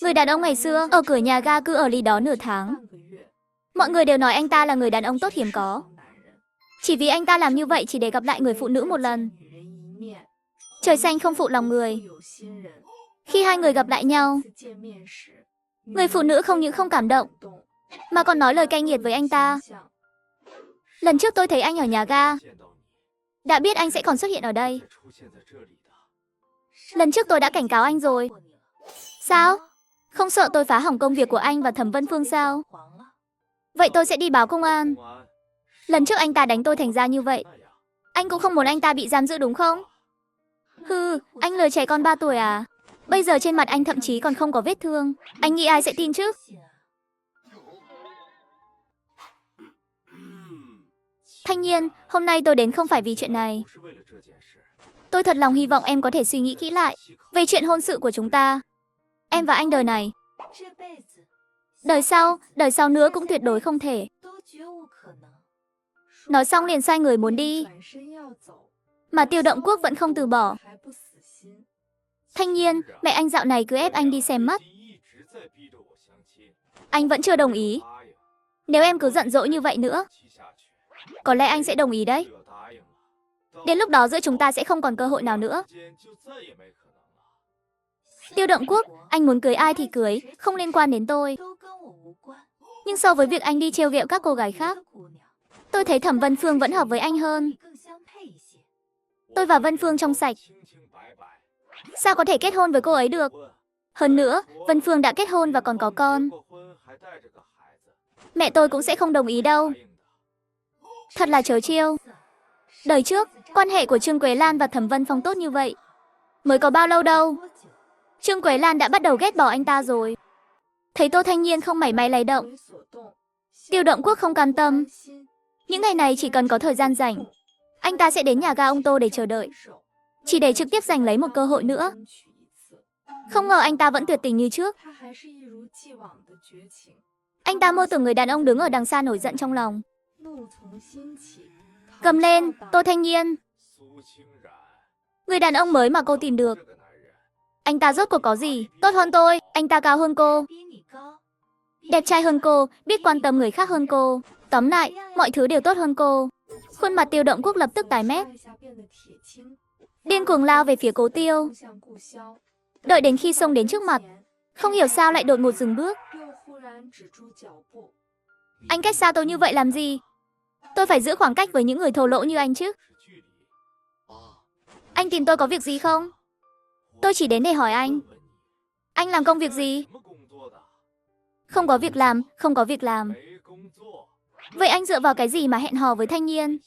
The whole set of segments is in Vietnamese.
Người đàn ông ngày xưa ở cửa nhà ga cứ ở lì đó nửa tháng. Mọi người đều nói anh ta là người đàn ông tốt hiếm có. Chỉ vì anh ta làm như vậy chỉ để gặp lại người phụ nữ một lần. Trời xanh không phụ lòng người. Khi hai người gặp lại nhau, người phụ nữ không những không cảm động, mà còn nói lời cay nghiệt với anh ta. Lần trước tôi thấy anh ở nhà ga, đã biết anh sẽ còn xuất hiện ở đây. Lần trước tôi đã cảnh cáo anh rồi. Sao? Không sợ tôi phá hỏng công việc của anh và Thẩm Vân Phương sao? Vậy tôi sẽ đi báo công an. Lần trước anh ta đánh tôi thành ra như vậy. Anh cũng không muốn anh ta bị giam giữ đúng không? Hừ, anh lừa trẻ con 3 tuổi à? Bây giờ trên mặt anh thậm chí còn không có vết thương. Anh nghĩ ai sẽ tin chứ? Thanh Nhiên, hôm nay tôi đến không phải vì chuyện này. Tôi thật lòng hy vọng em có thể suy nghĩ kỹ lại về chuyện hôn sự của chúng ta. Em và anh đời này. Đời sau nữa cũng tuyệt đối không thể. Nói xong liền xoay người muốn đi. Mà Tiêu Động Quốc vẫn không từ bỏ. Thanh Nhiên, mẹ anh dạo này cứ ép anh đi xem mắt. Anh vẫn chưa đồng ý. Nếu em cứ giận dỗi như vậy nữa, có lẽ anh sẽ đồng ý đấy. Đến lúc đó giữa chúng ta sẽ không còn cơ hội nào nữa. Tiêu Động Quốc, anh muốn cưới ai thì cưới, không liên quan đến tôi. Nhưng so với việc anh đi trêu ghẹo các cô gái khác, tôi thấy Thẩm Vân Phương vẫn hợp với anh hơn. Tôi và Vân Phương trong sạch. Sao có thể kết hôn với cô ấy được? Hơn nữa, Vân Phương đã kết hôn và còn có con. Mẹ tôi cũng sẽ không đồng ý đâu. Thật là trớ trêu. Đời trước, quan hệ của Trương Quế Lan và Thẩm Vân Phong tốt như vậy. Mới có bao lâu đâu. Trương Quế Lan đã bắt đầu ghét bỏ anh ta rồi. Thấy Tô Thanh Nhiên không mảy may lay động. Tiêu Động Quốc không cam tâm. Những ngày này chỉ cần có thời gian rảnh, anh ta sẽ đến nhà ga ông Tô để chờ đợi. Chỉ để trực tiếp giành lấy một cơ hội nữa. Không ngờ anh ta vẫn tuyệt tình như trước. Anh ta mơ tưởng người đàn ông đứng ở đằng xa nổi giận trong lòng. Cầm lên, Tô Thanh Nhiên. Người đàn ông mới mà cô tìm được. Anh ta rốt cuộc có gì? Tốt hơn tôi, anh ta cao hơn cô. Đẹp trai hơn cô, biết quan tâm người khác hơn cô. Tóm lại, mọi thứ đều tốt hơn cô. Khuôn mặt Tiêu Động Quốc lập tức tái mét. Điên cuồng lao về phía Cố Tiêu. Đợi đến khi xông đến trước mặt, không hiểu sao lại đột ngột dừng bước. Anh cách xa tôi như vậy làm gì? Tôi phải giữ khoảng cách với những người thô lỗ như anh chứ. Anh tìm tôi có việc gì không? Tôi chỉ đến để hỏi anh. Anh làm công việc gì? Không có việc làm, không có việc làm. Vậy anh dựa vào cái gì mà hẹn hò với Thanh Nhiên?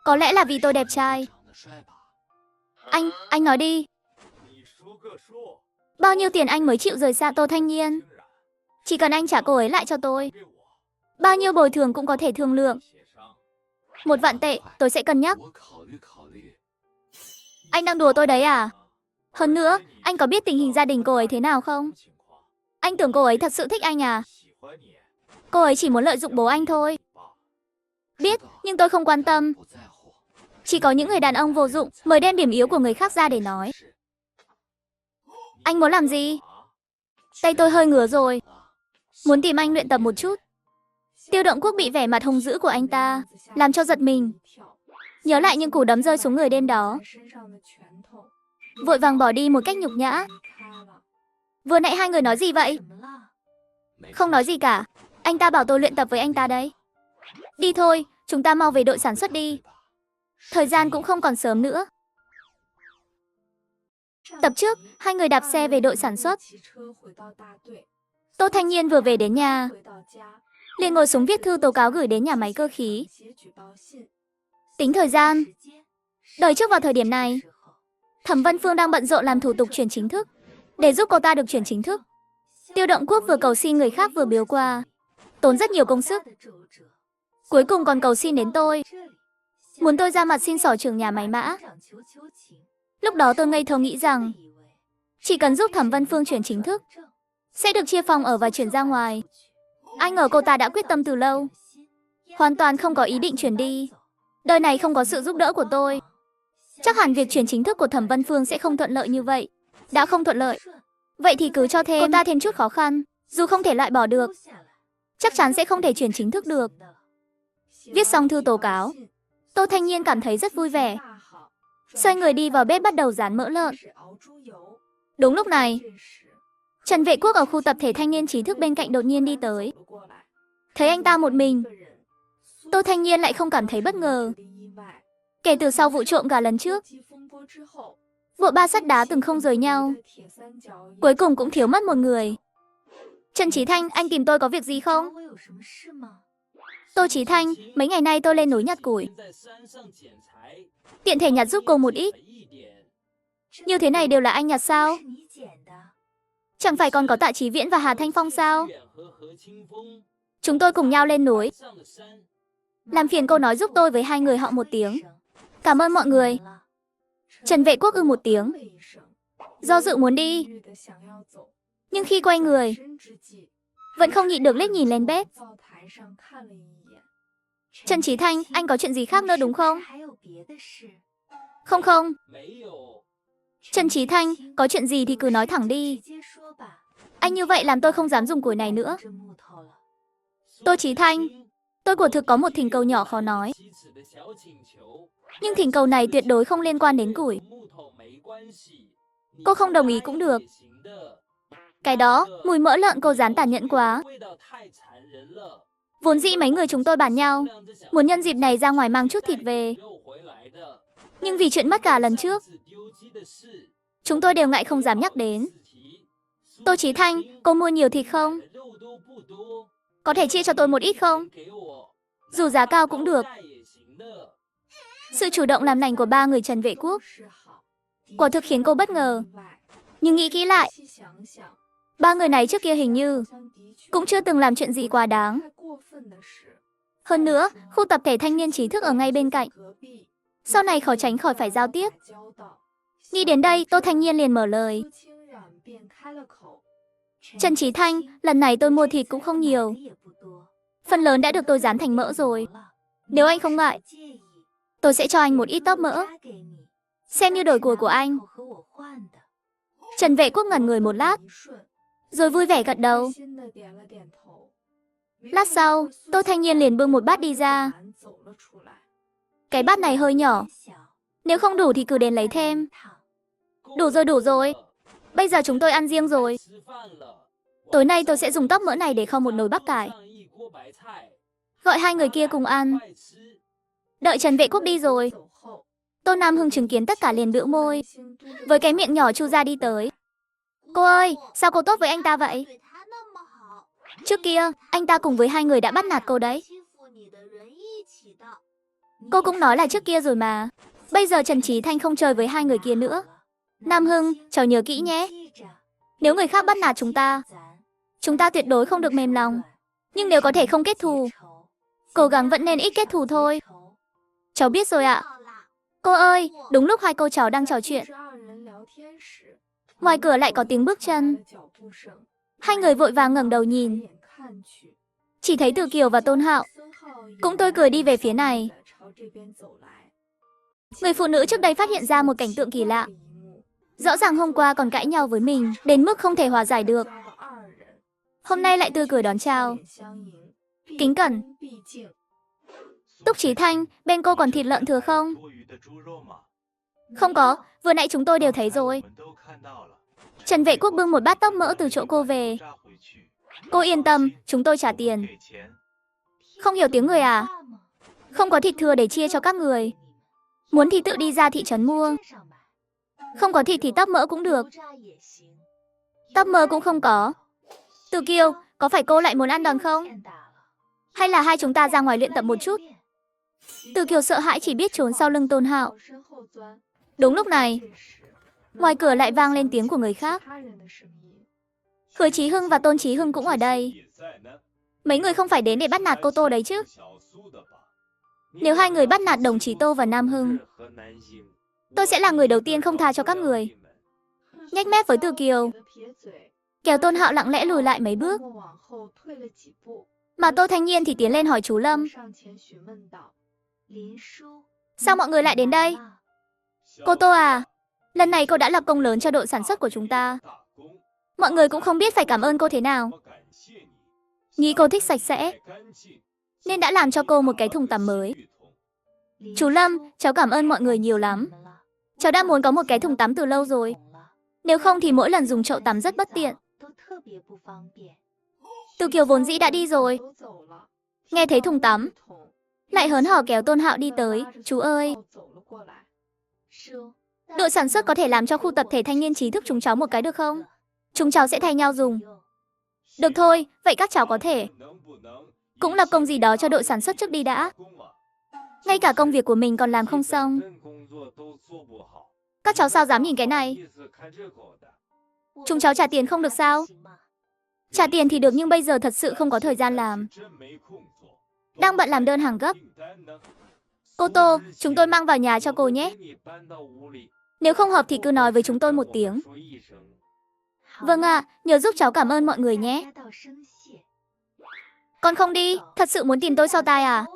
Có lẽ là vì tôi đẹp trai. Anh nói đi. Bao nhiêu tiền anh mới chịu rời xa Tô Thanh Nhiên? Chỉ cần anh trả cô ấy lại cho tôi. Bao nhiêu bồi thường cũng có thể thương lượng. 1 vạn tệ, tôi sẽ cân nhắc. Anh đang đùa tôi đấy à? Hơn nữa, anh có biết tình hình gia đình cô ấy thế nào không? Anh tưởng cô ấy thật sự thích anh à? Cô ấy chỉ muốn lợi dụng bố anh thôi. Biết, nhưng tôi không quan tâm. Chỉ có những người đàn ông vô dụng mới đem điểm yếu của người khác ra để nói. Anh muốn làm gì? Tay tôi hơi ngứa rồi. Muốn tìm anh luyện tập một chút. Tiêu Động Quốc bị vẻ mặt hung dữ của anh ta làm cho giật mình. Nhớ lại những cú đấm rơi xuống người đêm đó, vội vàng bỏ đi một cách nhục nhã. Vừa nãy hai người nói gì vậy? Không nói gì cả. Anh ta bảo tôi luyện tập với anh ta đấy. Đi thôi, chúng ta mau về đội sản xuất đi. Thời gian cũng không còn sớm nữa. Tập trước, hai người đạp xe về đội sản xuất. Tô Thanh Nhiên vừa về đến nhà, liền ngồi xuống viết thư tố cáo gửi đến nhà máy cơ khí. Tính thời gian, đời trước vào thời điểm này, Thẩm Vân Phương đang bận rộn làm thủ tục chuyển chính thức. Để giúp cô ta được chuyển chính thức, Tiêu Động Quốc vừa cầu xin người khác vừa biếu qua, tốn rất nhiều công sức. Cuối cùng còn cầu xin đến tôi, muốn tôi ra mặt xin xỏ trưởng nhà máy Mã. Lúc đó tôi ngây thơ nghĩ rằng chỉ cần giúp Thẩm Vân Phương chuyển chính thức, sẽ được chia phòng ở và chuyển ra ngoài. Ai ngờ cô ta đã quyết tâm từ lâu, hoàn toàn không có ý định chuyển đi. Đời này không có sự giúp đỡ của tôi, chắc hẳn việc chuyển chính thức của Thẩm Vân Phương sẽ không thuận lợi như vậy. Đã không thuận lợi, Vậy thì cứ cho thêm cô ta thêm chút khó khăn, dù không thể loại bỏ được, chắc chắn sẽ không thể chuyển chính thức được. Viết xong thư tố cáo, Tô Thanh Nhiên cảm thấy rất vui vẻ. Xoay người đi vào bếp bắt đầu rán mỡ lợn. Đúng lúc này, Trần Vệ Quốc ở khu tập thể thanh niên trí thức bên cạnh đột nhiên đi tới. Thấy anh ta một mình, Tô Thanh Nhiên lại không cảm thấy bất ngờ. Kể từ sau vụ trộm gà lần trước, bộ ba sắt đá từng không rời nhau. Cuối cùng cũng thiếu mất một người. Trần Chí Thanh, anh tìm tôi có việc gì không? Tô Chí Thanh, mấy ngày nay tôi lên núi nhặt củi. Tiện thể nhặt giúp cô một ít. Như thế này đều là anh nhặt sao? Chẳng phải còn có Tạ Chí Viễn và Hà Thanh Phong sao? Chúng tôi cùng nhau lên núi. Làm phiền cô nói giúp tôi với hai người họ một tiếng. Cảm ơn mọi người. Trần Vệ Quốc một tiếng. Do dự muốn đi. Nhưng khi quay người, vẫn không nhịn được liếc nhìn lên bếp. Trần Chí Thanh, anh có chuyện gì khác nữa đúng không? Không không. Trần Chí Thanh, có chuyện gì thì cứ nói thẳng đi. Anh như vậy làm tôi không dám dùng củi này nữa. Tô Chí Thanh, tôi quả thực có một thỉnh cầu nhỏ khó nói. Nhưng thỉnh cầu này tuyệt đối không liên quan đến củi. Cô không đồng ý cũng được. Cái đó, mùi mỡ lợn cô rán tàn nhẫn quá. Vốn dĩ mấy người chúng tôi bàn nhau, muốn nhân dịp này ra ngoài mang chút thịt về. Nhưng vì chuyện mất gà lần trước, chúng tôi đều ngại không dám nhắc đến. Tô Chí Thanh, cô mua nhiều thịt không? Có thể chia cho tôi một ít không? Dù giá cao cũng được. Sự chủ động làm lành của ba người Trần Vệ Quốc quả thực khiến cô bất ngờ. Nhưng nghĩ kỹ lại, ba người này trước kia hình như cũng chưa từng làm chuyện gì quá đáng. Hơn nữa, khu tập thể thanh niên trí thức ở ngay bên cạnh. Sau này khó tránh khỏi phải giao tiếp. Nghĩ đến đây, Tô Thanh Nhiên liền mở lời. Trần Chí Thanh, lần này tôi mua thịt cũng không nhiều. Phần lớn đã được tôi rán thành mỡ rồi. Nếu anh không ngại, tôi sẽ cho anh một ít tóp mỡ. Xem như đổi của anh. Trần Vệ Quốc ngẩn người một lát, rồi vui vẻ gật đầu. Lát sau, Tô Thanh Nhiên liền bưng một bát đi ra. Cái bát này hơi nhỏ. Nếu không đủ thì cứ đến lấy thêm. Đủ rồi. Bây giờ chúng tôi ăn riêng rồi. Tối nay tôi sẽ dùng tóp mỡ này để kho một nồi bắp cải. Gọi hai người kia cùng ăn. Đợi Trần Vệ Quốc đi rồi, Tô Nam Hưng chứng kiến tất cả liền bĩu môi, với cái miệng nhỏ chu ra đi tới. Cô ơi, sao cô tốt với anh ta vậy? Trước kia, anh ta cùng với hai người đã bắt nạt cô đấy. Cô cũng nói là trước kia rồi mà. Bây giờ Trần Chí Thanh không chơi với hai người kia nữa. Nam Hưng, cháu nhớ kỹ nhé. Nếu người khác bắt nạt chúng ta tuyệt đối không được mềm lòng. Nhưng nếu có thể không kết thù, cố gắng vẫn nên ít kết thù thôi. Cháu biết rồi ạ. Cô ơi, đúng lúc hai cô cháu đang trò chuyện, ngoài cửa lại có tiếng bước chân. Hai người vội vàng ngẩng đầu nhìn. Chỉ thấy Từ Kiều và Tôn Hạo cũng tươi cười đi về phía này. Người phụ nữ trước đây phát hiện ra một cảnh tượng kỳ lạ. Rõ ràng hôm qua còn cãi nhau với mình, đến mức không thể hòa giải được. Hôm nay lại tươi cười đón chào. Kính cẩn. Túc Chí Thanh, bên cô còn thịt lợn thừa không? Không có, vừa nãy chúng tôi đều thấy rồi. Trần Vệ Quốc bưng một bát tóp mỡ từ chỗ cô về. Cô yên tâm, chúng tôi trả tiền. Không hiểu tiếng người à? Không có thịt thừa để chia cho các người. Muốn thì tự đi ra thị trấn mua. Không có thịt thì tóp mỡ cũng được. Tóp mỡ cũng không có. Từ Kiều, có phải cô lại muốn ăn đòn không? Hay là hai chúng ta ra ngoài luyện tập một chút? Từ Kiều sợ hãi chỉ biết trốn sau lưng Tôn Hạo. Đúng lúc này, ngoài cửa lại vang lên tiếng của người khác. Hứa Chí Hưng và Tôn Chí Hưng cũng ở đây. Mấy người không phải đến để bắt nạt cô Tô đấy chứ? Nếu hai người bắt nạt đồng chí Tô và Nam Hưng, tôi sẽ là người đầu tiên không tha cho các người. Nhếch mép với Từ Kiều, kéo Tôn Hạo lặng lẽ lùi lại mấy bước. Mà Tô Thanh Nhiên thì tiến lên hỏi chú Lâm. Sao mọi người lại đến đây? Cô Tô à, lần này cô đã lập công lớn cho đội sản xuất của chúng ta. Mọi người cũng không biết phải cảm ơn cô thế nào. Nghĩ cô thích sạch sẽ, nên đã làm cho cô một cái thùng tắm mới. Chú Lâm, cháu cảm ơn mọi người nhiều lắm. Cháu đã muốn có một cái thùng tắm từ lâu rồi. Nếu không thì mỗi lần dùng chậu tắm rất bất tiện. Từ Kiều vốn dĩ đã đi rồi. Nghe thấy thùng tắm, lại hớn hở kéo Tôn Hạo đi tới. Chú ơi, đội sản xuất có thể làm cho khu tập thể thanh niên trí thức chúng cháu một cái được không? Chúng cháu sẽ thay nhau dùng. Được thôi, vậy các cháu có thể cũng lập công gì đó cho đội sản xuất trước đi đã. Ngay cả công việc của mình còn làm không xong. Các cháu sao dám nhìn cái này? Chúng cháu trả tiền không được sao? Trả tiền thì được nhưng bây giờ thật sự không có thời gian làm. Đang bận làm đơn hàng gấp. Cô Tô, chúng tôi mang vào nhà cho cô nhé. Nếu không hợp thì cứ nói với chúng tôi một tiếng. Vâng ạ, nhớ giúp cháu cảm ơn mọi người nhé. Con không đi, thật sự muốn tìm tôi so tai à?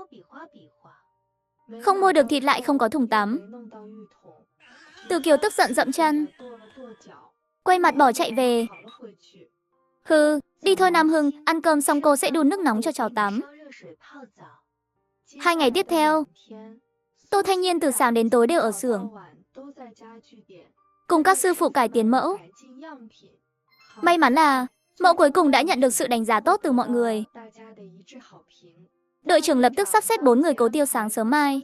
Không mua được thịt lại không có thùng tắm. Từ Kiều tức giận dậm chân, quay mặt bỏ chạy về. Hừ, đi thôi Nam Hưng, ăn cơm xong cô sẽ đun nước nóng cho cháu tắm. 2 ngày tiếp theo, Tô Thanh Nhiên từ sáng đến tối đều ở xưởng, cùng các sư phụ cải tiến mẫu. May mắn là mẫu cuối cùng đã nhận được sự đánh giá tốt từ mọi người. Đội trưởng lập tức sắp xếp 4 người Cố Tiêu sáng sớm mai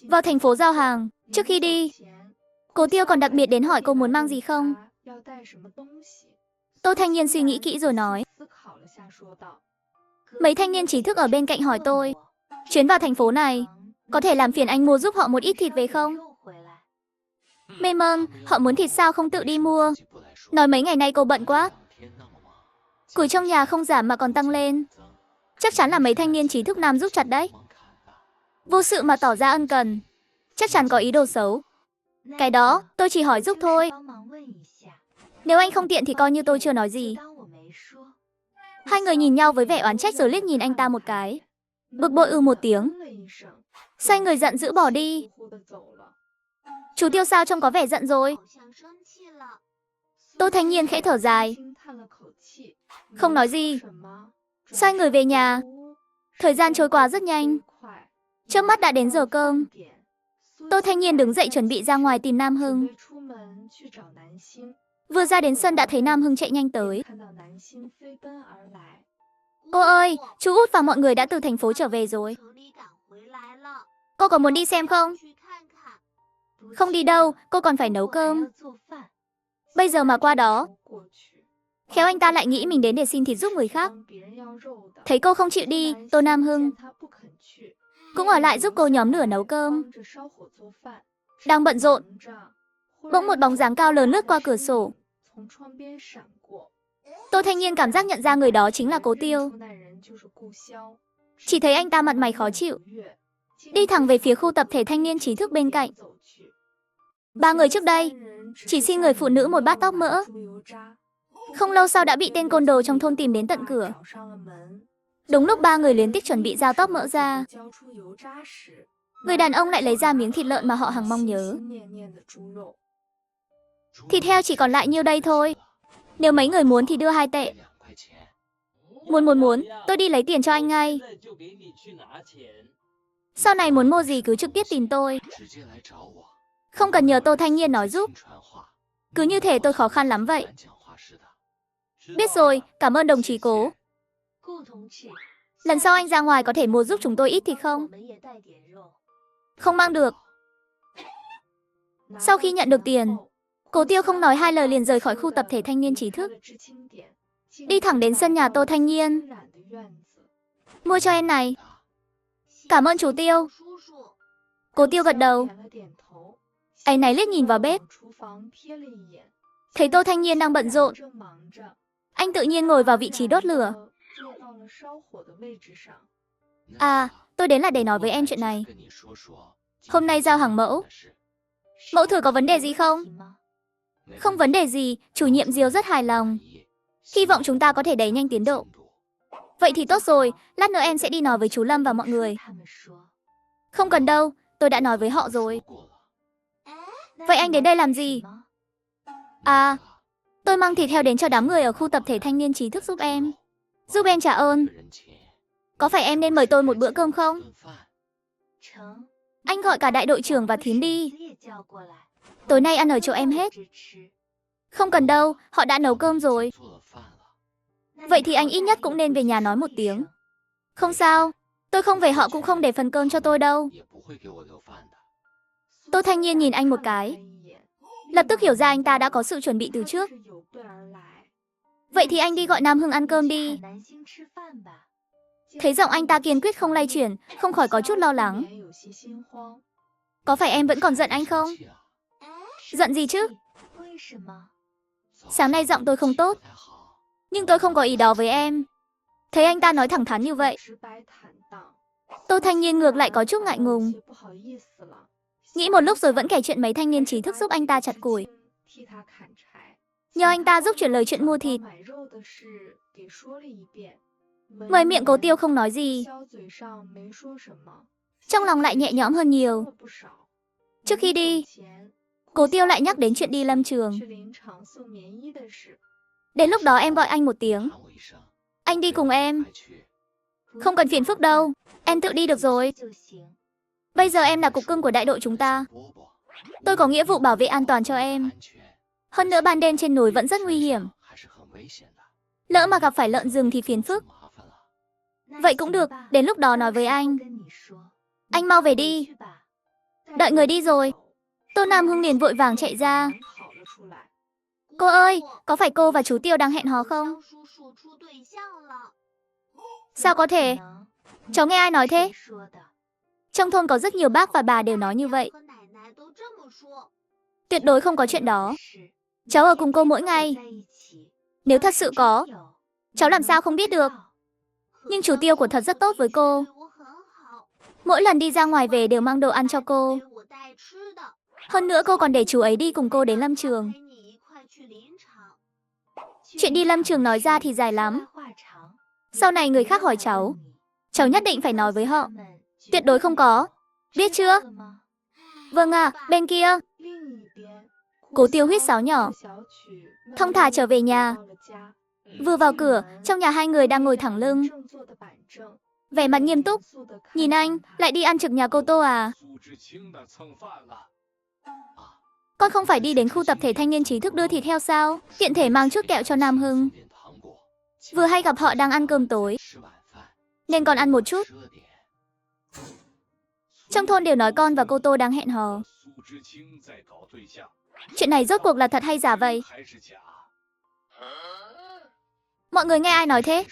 vào thành phố giao hàng. Trước khi đi, Cố Tiêu còn đặc biệt đến hỏi cô muốn mang gì không. Tô Thanh Nhiên suy nghĩ kỹ rồi nói. Mấy thanh niên trí thức ở bên cạnh hỏi tôi, chuyến vào thành phố này, có thể làm phiền anh mua giúp họ một ít thịt về không? Mê mơn, họ muốn thịt sao không tự đi mua? Nói mấy ngày nay cô bận quá. Củi trong nhà không giảm mà còn tăng lên. Chắc chắn là mấy thanh niên trí thức nam giúp chặt đấy. Vô sự mà tỏ ra ân cần, chắc chắn có ý đồ xấu. Cái đó, tôi chỉ hỏi giúp thôi. Nếu anh không tiện thì coi như tôi chưa nói gì. Hai người nhìn nhau với vẻ oán trách rồi liếc nhìn anh ta một cái. Bực bội một tiếng, xoay người giận dữ bỏ đi. Chú Tiêu sao trông có vẻ giận rồi. Tô Thanh Nhiên khẽ thở dài, không nói gì, xoay người về nhà. Thời gian trôi qua rất nhanh, trước mắt đã đến giờ cơm. Tô Thanh Nhiên đứng dậy chuẩn bị ra ngoài tìm Nam Hưng. Vừa ra đến sân đã thấy Nam Hưng chạy nhanh tới. Cô ơi, chú Út và mọi người đã từ thành phố trở về rồi. Cô có muốn đi xem không? Không đi đâu, cô còn phải nấu cơm. Bây giờ mà qua đó, khéo anh ta lại nghĩ mình đến để xin thịt giúp người khác. Thấy cô không chịu đi, Tô Nam Hưng cũng ở lại giúp cô nhóm lửa nấu cơm. Đang bận rộn, bỗng một bóng dáng cao lớn lướt qua cửa sổ. Tô Thanh Nhiên cảm giác nhận ra người đó chính là Cố Tiêu. Chỉ thấy anh ta mặt mày khó chịu, đi thẳng về phía khu tập thể thanh niên trí thức bên cạnh. 3 người trước đây chỉ xin người phụ nữ một bát tóc mỡ. Không lâu sau đã bị tên côn đồ trong thôn tìm đến tận cửa. Đúng lúc 3 người liên tiếp chuẩn bị giao tóc mỡ ra, người đàn ông lại lấy ra miếng thịt lợn mà họ hằng mong nhớ. Thịt heo chỉ còn lại nhiêu đây thôi. Nếu mấy người muốn thì đưa 2 tệ. Muốn, tôi đi lấy tiền cho anh ngay. Sau này muốn mua gì cứ trực tiếp tìm tôi, không cần nhờ Tô Thanh Nhiên nói giúp. Cứ như thể tôi khó khăn lắm vậy. Biết rồi, cảm ơn đồng chí Cố. Lần sau anh ra ngoài có thể mua giúp chúng tôi ít thịt không? Không mang được. Sau khi nhận được tiền, Cố Tiêu không nói hai lời liền rời khỏi khu tập thể thanh niên trí thức, đi thẳng đến sân nhà Tô Thanh Nhiên. Mua cho em này. Cảm ơn chú Tiêu. Cố Tiêu gật đầu. Anh này liếc nhìn vào bếp, thấy Tô Thanh Nhiên đang bận rộn. Anh tự nhiên ngồi vào vị trí đốt lửa. À, tôi đến là để nói với em chuyện này. Hôm nay giao hàng mẫu. Mẫu thử có vấn đề gì không? Không vấn đề gì, chủ nhiệm Diêu rất hài lòng. Hy vọng chúng ta có thể đẩy nhanh tiến độ. Vậy thì tốt rồi, lát nữa em sẽ đi nói với chú Lâm và mọi người. Không cần đâu, tôi đã nói với họ rồi. Vậy anh đến đây làm gì? À, Tôi mang thịt heo đến cho đám người ở khu tập thể thanh niên trí thức giúp em. Giúp em trả ơn. Có phải em nên mời tôi một bữa cơm không? Anh gọi cả đại đội trưởng và thím đi. Tối nay ăn ở chỗ em hết. Không cần đâu, họ đã nấu cơm rồi. Vậy thì anh ít nhất cũng nên về nhà nói một tiếng. Không sao, tôi không về họ cũng không để phần cơm cho tôi đâu. Tô Thanh Nhiên nhìn anh một cái. Lập tức hiểu ra anh ta đã có sự chuẩn bị từ trước. Vậy thì anh đi gọi Nam Hưng ăn cơm đi. Thấy giọng anh ta kiên quyết không lay chuyển, không khỏi có chút lo lắng. Có phải em vẫn còn giận anh không? Giận gì chứ? Sáng nay giọng tôi không tốt. Nhưng tôi không có ý đó với em. Thấy anh ta nói thẳng thắn như vậy, Tô Thanh Nhiên ngược lại có chút ngại ngùng. Nghĩ một lúc rồi vẫn kể chuyện mấy thanh niên trí thức giúp anh ta chặt củi. Nhờ anh ta giúp chuyển lời chuyện mua thịt. Ngoài miệng Cố Tiêu không nói gì. Trong lòng lại nhẹ nhõm hơn nhiều. Trước khi đi, Cố Tiêu lại nhắc đến chuyện đi lâm trường. Đến lúc đó em gọi anh một tiếng. Anh đi cùng em. Không cần phiền phức đâu, em tự đi được rồi. Bây giờ em là cục cưng của đại đội chúng ta. Tôi có nghĩa vụ bảo vệ an toàn cho em. Hơn nữa ban đêm trên núi vẫn rất nguy hiểm. Lỡ mà gặp phải lợn rừng thì phiền phức. Vậy cũng được, đến lúc đó nói với anh. Anh mau về đi. Đợi người đi rồi. Tô Nam Hưng liền vội vàng chạy ra. Cô ơi, có phải cô và chú Tiêu đang hẹn hò không? Sao có thể? Cháu nghe ai nói thế? Trong thôn có rất nhiều bác và bà đều nói như vậy. Tuyệt đối không có chuyện đó. Cháu ở cùng cô mỗi ngày. Nếu thật sự có, cháu làm sao không biết được. Nhưng chú Tiêu của thật rất tốt với cô. Mỗi lần đi ra ngoài về đều mang đồ ăn cho cô. Hơn nữa cô còn để chú ấy đi cùng cô đến lâm trường. Chuyện đi lâm trường nói ra thì dài lắm. Sau này người khác hỏi cháu nhất định phải nói với họ. Tuyệt đối không có. Biết chưa? Vâng ạ, bên kia. Cố Tiêu huýt sáo nhỏ, thong thả trở về nhà. Vừa vào cửa, trong nhà hai người đang ngồi thẳng lưng, vẻ mặt nghiêm túc. Nhìn anh, lại đi ăn trực nhà cô Tô à? Con không phải đi đến khu tập thể thanh niên trí thức đưa thịt heo sao? Tiện thể mang chút kẹo cho Nam Hưng. Vừa hay gặp họ đang ăn cơm tối, nên con ăn một chút. Trong thôn đều nói con và cô Tô đang hẹn hò. Chuyện này rốt cuộc là thật hay giả vậy? Mọi người nghe ai nói thế?